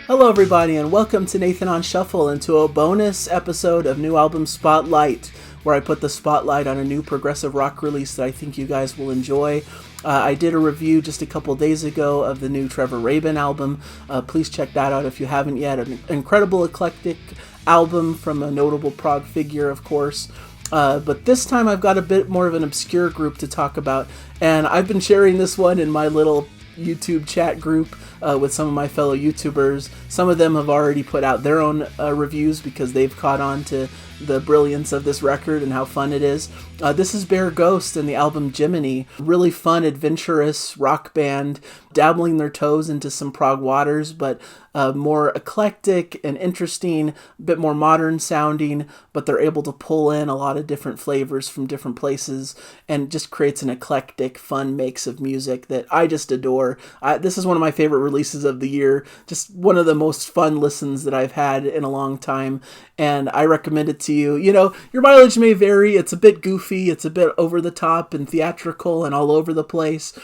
Hello everybody and welcome to Nathan on Shuffle and to a bonus episode of New Album Spotlight, where I put the spotlight on a new progressive rock release that I think you guys will enjoy. I did a review just a couple days ago of the new Trevor Rabin album. Please check that out if you haven't yet. An incredible eclectic album from a notable prog figure, of course. But this time I've got a bit more of an obscure group to talk about, and I've been sharing this one in my little YouTube chat group with some of my fellow YouTubers. Some of them have already put out their own reviews because they've caught on to the brilliance of this record and how fun it is. This is Bear Ghost and the album Jiminy. Really fun, adventurous rock band, dabbling their toes into some prog waters, but more eclectic and interesting, a bit more modern sounding, but they're able to pull in a lot of different flavors from different places and just creates an eclectic, fun mix of music that I just adore. This is one of my favorite releases of the year, just one of the most fun listens that I've had in a long time, and I recommend it to you. You know, your mileage may vary. It's a bit goofy, it's a bit over the top and theatrical and all over the place.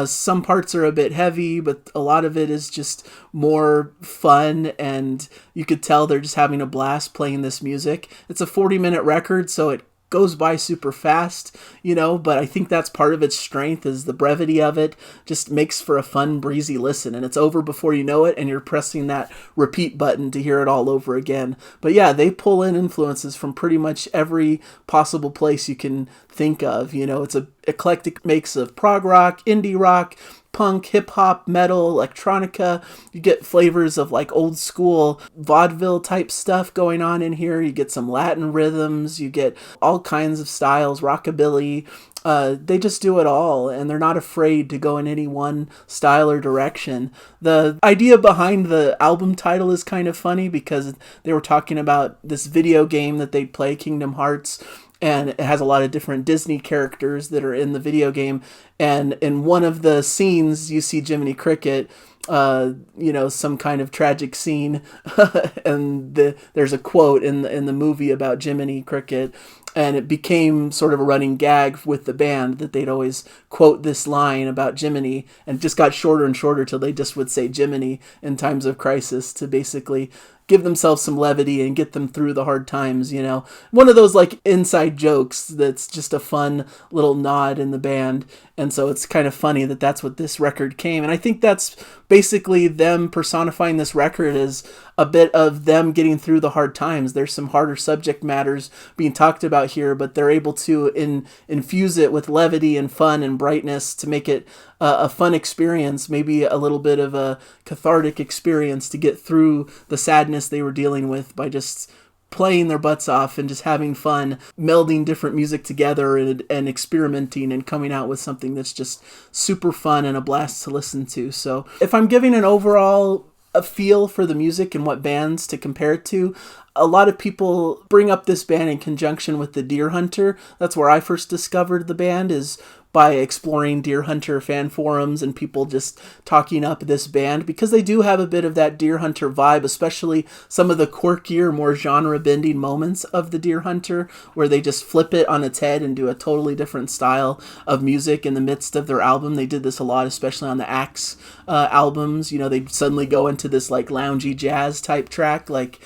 Some parts are a bit heavy, but a lot of it is just more fun, and you could tell they're just having a blast playing this music. It's a 40-minute record, so it goes by super fast, you know, but I think that's part of its strength, is the brevity of it just makes for a fun, breezy listen, and it's over before you know it, and you're pressing that repeat button to hear it all over again. But yeah, they pull in influences from pretty much every possible place you can think of. You know, it's a eclectic mix of prog rock, indie rock, punk, hip-hop, metal, electronica. You get flavors of like old school vaudeville type stuff going on in here. You get some Latin rhythms, you get all kinds of styles, rockabilly. They just do it all, and they're not afraid to go in any one style or direction. The idea behind the album title is kind of funny because they were talking about this video game that they'd play, Kingdom Hearts, and it has a lot of different Disney characters that are in the video game. And in one of the scenes, you see Jiminy Cricket, some kind of tragic scene, and there's a quote in the movie about Jiminy Cricket, and it became sort of a running gag with the band that they'd always quote this line about Jiminy, and it just got shorter and shorter till they just would say Jiminy in times of crisis to basically give themselves some levity and get them through the hard times, you know. One of those like inside jokes that's just a fun little nod in the band. And so it's kind of funny that that's what this record came. And I think that's basically them personifying this record as a bit of them getting through the hard times. There's some harder subject matters being talked about here, but they're able to infuse it with levity and fun and brightness to make it a fun experience, maybe a little bit of a cathartic experience to get through the sadness they were dealing with by just playing their butts off and just having fun, melding different music together and experimenting and coming out with something that's just super fun and a blast to listen to. So if I'm giving an overall a feel for the music and what bands to compare it to, a lot of people bring up this band in conjunction with the Deer Hunter. That's where I first discovered the band, is by exploring Deer Hunter fan forums and people just talking up this band, because they do have a bit of that Deer Hunter vibe, especially some of the quirkier, more genre-bending moments of the Deer Hunter, where they just flip it on its head and do a totally different style of music in the midst of their album. They did this a lot, especially on the Axe albums. You know, they'd suddenly go into this like loungy jazz type track, like,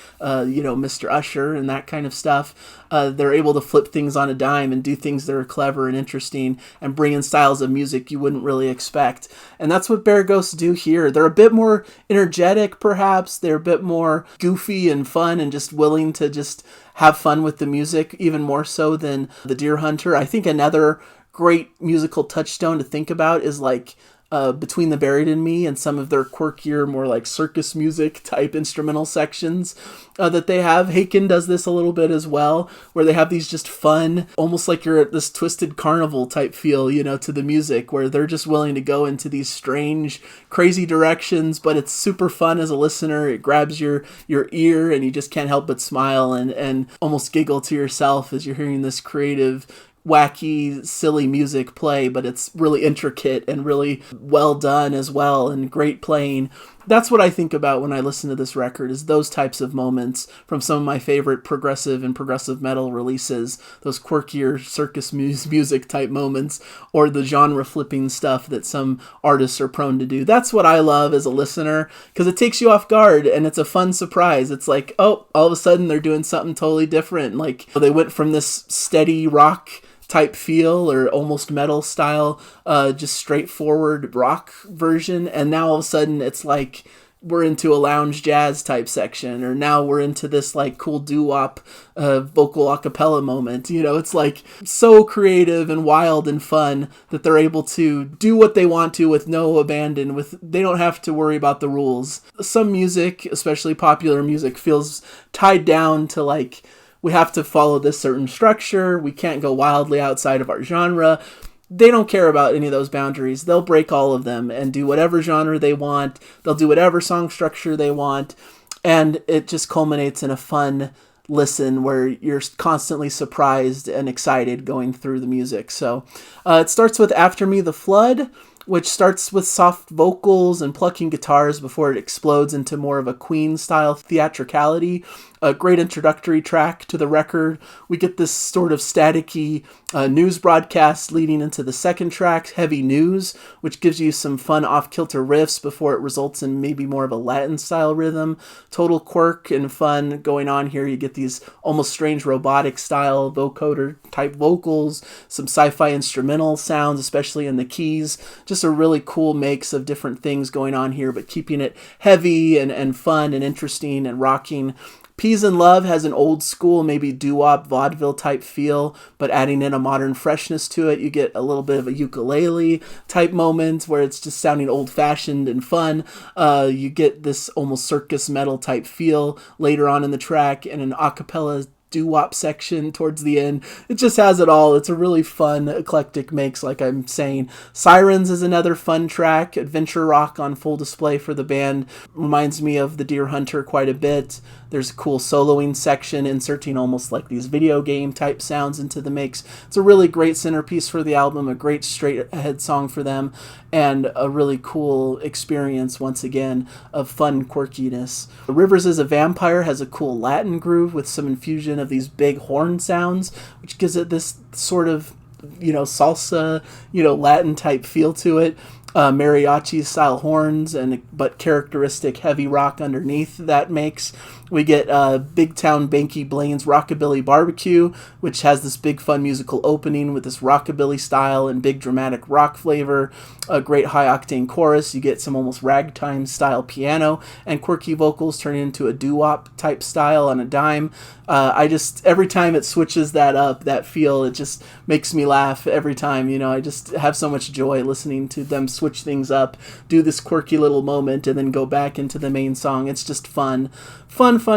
Mr. Usher and that kind of stuff. They're able to flip things on a dime and do things that are clever and interesting and bring in styles of music you wouldn't really expect. And that's what Bear Ghosts do here. They're a bit more energetic, perhaps. They're a bit more goofy and fun and just willing to just have fun with the music, even more so than the Deer Hunter. I think another great musical touchstone to think about is like Between the Buried and Me and some of their quirkier, more like circus music type instrumental sections that they have. Haken does this a little bit as well, where they have these just fun, almost like you're at this twisted carnival type feel, you know, to the music, where they're just willing to go into these strange, crazy directions, but it's super fun as a listener. It grabs your ear and you just can't help but smile and almost giggle to yourself as you're hearing this creative, wacky, silly music play, but it's really intricate and really well done as well, and great playing. That's what I think about when I listen to this record, is those types of moments from some of my favorite progressive and progressive metal releases, those quirkier circus music type moments, or the genre flipping stuff that some artists are prone to do. That's what I love as a listener, because it takes you off guard and it's a fun surprise. It's like, oh, all of a sudden they're doing something totally different. Like, they went from this steady rock type feel or almost metal style, just straightforward rock version, and now all of a sudden it's like we're into a lounge jazz type section, or now we're into this like cool doo-wop vocal a cappella moment. You know, it's like so creative and wild and fun that they're able to do what they want to with no abandon, they don't have to worry about the rules. Some music, especially popular music, feels tied down to like, we have to follow this certain structure. We can't go wildly outside of our genre. They don't care about any of those boundaries. They'll break all of them and do whatever genre they want. They'll do whatever song structure they want. And it just culminates in a fun listen where you're constantly surprised and excited going through the music. So it starts with After Me the Flood, which starts with soft vocals and plucking guitars before it explodes into more of a Queen-style theatricality. A great introductory track to the record. We get this sort of staticky news broadcast leading into the second track, Heavy News, which gives you some fun off-kilter riffs before it results in maybe more of a Latin-style rhythm. Total quirk and fun going on here. You get these almost strange robotic-style vocoder-type vocals, some sci-fi instrumental sounds, especially in the keys. Just a really cool mix of different things going on here, but keeping it heavy and fun and interesting and rocking. Peas in Love has an old school, maybe doo-wop, vaudeville type feel, but adding in a modern freshness to it. You get a little bit of a ukulele type moment where it's just sounding old-fashioned and fun. You get this almost circus metal type feel later on in the track, and an a cappella doo-wop section towards the end. It just has it all. It's a really fun, eclectic mix, like I'm saying. Sirens is another fun track. Adventure rock on full display for the band. Reminds me of the Deer Hunter quite a bit. There's a cool soloing section, inserting almost like these video game type sounds into the mix. It's a really great centerpiece for the album, a great straight ahead song for them, and a really cool experience, once again, of fun quirkiness. Rivers is a Vampire has a cool Latin groove with some infusion of these big horn sounds, which gives it this sort of, salsa, Latin type feel to it. Mariachi style horns but characteristic heavy rock underneath that makes. We get Big Town Banky Blaine's Rockabilly Barbecue, which has this big fun musical opening with this rockabilly style and big dramatic rock flavor. A great high octane chorus. You get some almost ragtime style piano and quirky vocals turning into a doo-wop type style on a dime. Every time it switches that up, that feel, it just makes me laugh every time. I just have so much joy listening to them switch things up, do this quirky little moment, and then go back into the main song. It's just fun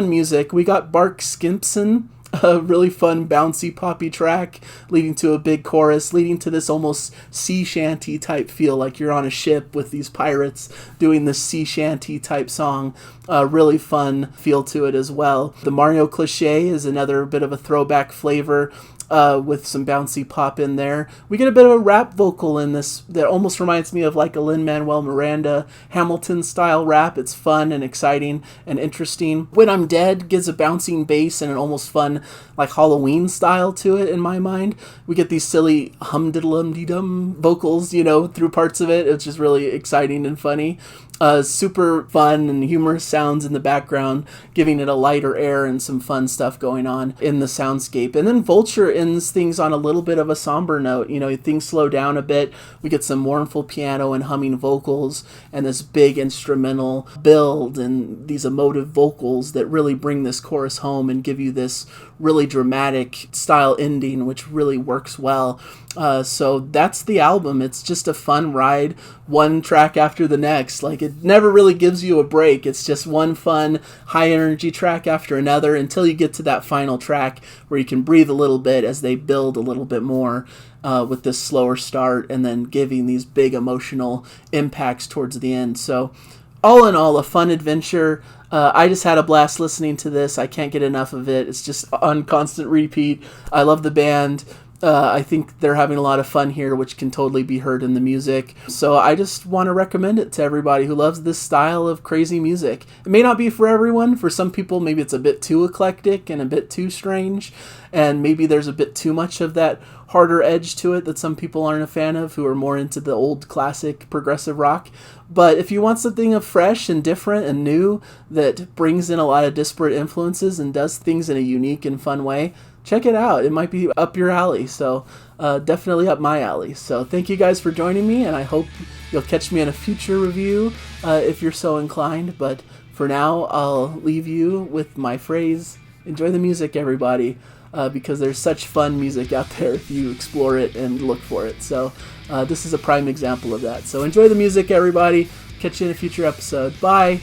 music. We got Bark Skimpson, a really fun bouncy poppy track leading to a big chorus, leading to this almost sea shanty type feel, like you're on a ship with these pirates doing this sea shanty type song. Really fun feel to it as well. The Mario Cliche is another bit of a throwback flavor, with some bouncy pop in there. We get a bit of a rap vocal in this that almost reminds me of like a Lin-Manuel Miranda Hamilton style rap. It's fun and exciting and interesting. When I'm Dead gives a bouncing bass and an almost fun like Halloween style to it in my mind. We get these silly hum-diddle-dum-dee-dum vocals, through parts of it. It's just really exciting and funny. Super fun and humorous sounds in the background, giving it a lighter air and some fun stuff going on in the soundscape. And then Vulture ends things on a little bit of a somber note. Things slow down a bit. We get some mournful piano and humming vocals and this big instrumental build and these emotive vocals that really bring this chorus home and give you this really dramatic style ending, which really works well. So that's the album. It's just a fun ride, one track after the next. Like, it never really gives you a break. It's just one fun, high energy track after another until you get to that final track where you can breathe a little bit as they build a little bit more with this slower start and then giving these big emotional impacts towards the end. So all in all, a fun adventure. I just had a blast listening to this. I can't get enough of it. It's just on constant repeat. I love the band. I think they're having a lot of fun here, which can totally be heard in the music. So I just want to recommend it to everybody who loves this style of crazy music. It may not be for everyone. For some people, maybe it's a bit too eclectic and a bit too strange, and maybe there's a bit too much of that harder edge to it that some people aren't a fan of, who are more into the old classic progressive rock. But if you want something fresh and different and new that brings in a lot of disparate influences and does things in a unique and fun way, check it out. It might be up your alley, so definitely up my alley. So thank you guys for joining me, and I hope you'll catch me in a future review if you're so inclined. But for now, I'll leave you with my phrase, enjoy the music, everybody, because there's such fun music out there if you explore it and look for it. So this is a prime example of that. So enjoy the music, everybody. Catch you in a future episode. Bye!